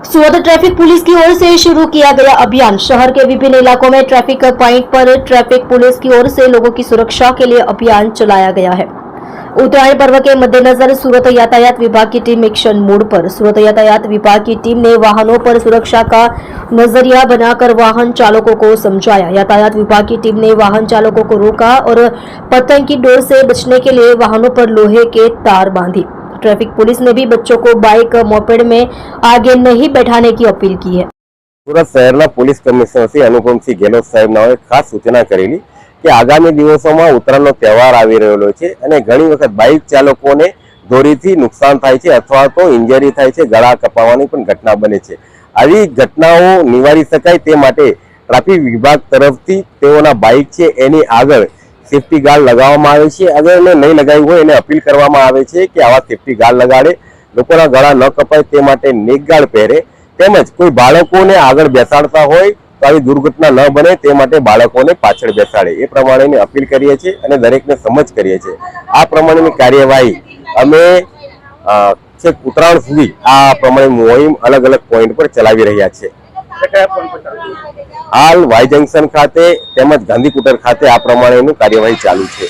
सूरत traffic police की ओर से शुरू किया गया अभियान। शहर के विभिन्न इलाकों में ट्रैफिक पॉइंट पर ट्रैफिक पुलिस की ओर से लोगों की सुरक्षा के लिए अभियान चलाया गया है। उत्तरायण पर्व के मद्देनजर सूरत यातायात विभाग की टीम एक्शन मोड पर। सूरत यातायात विभाग की टीम ने वाहनों पर सुरक्षा का नजरिया बनाकर वाहन चालकों को समझाया। यातायात विभाग की टीम ने वाहन चालकों को रोका और पतंग की डोर से बचने के लिए वाहनों पर लोहे के तार बांधी। ट्रैफिक पुलिस ने भी बच्चों को बाइक मोपेड में आगे नहीं बैठाने की अपील की है। सूरत शहर पुलिस कमिश्नर श्री अनुपमसिंह गेहलोत साहेब खास सूचना करेली कि आगामी दिवसों में उत्तरायणનો તહેવાર આવી રહ્યો છે અને ઘણી વખત બાઇક ચાલકોને દોરીથી નુકસાન થાય છે અથવા તો ઇન્જરી થાય છે, ગળા કપાવવાની પણ ઘટના બને છે। આવી ઘટનાઓ નિવારી શકાય તે માટે ટ્રાફિક વિભાગ તરફથી તેઓના બાઇક છે એની આગળ સેફટી ગાર્ડ लगावવામાં આવે છે। અગર એને નહીં લગાવ્યું હોય એને અપીલ કરવામાં આવે છે કે આવા સેફટી ગાર્ડ લગાડે, લોકોના ગળા ન કપાય તે માટે નેક ગાર્ડ પહેરે, તેમજ કોઈ બાળકોને આગળ બેસાડતા હોય તો આવી દુર્ઘટના ન બને તે માટે બાળકોને પાછળ બેસાડે એ પ્રમાણેની અપીલ કરીએ છીએ અને દરેકને સમજ કરીએ છીએ। આ પ્રમાણેની કાર્યવાહી અમે છેક ઉત્તરાયણ સુધી આ પ્રમાણે મોહિમ અલગ અલગ પોઈન્ટ પર ચલાવી રહ્યા છે। હાલ વાય જંકશન ખાતે તેમજ ગાંધીકુટર ખાતે આ પ્રમાણેનું કાર્યવાહી ચાલુ છે।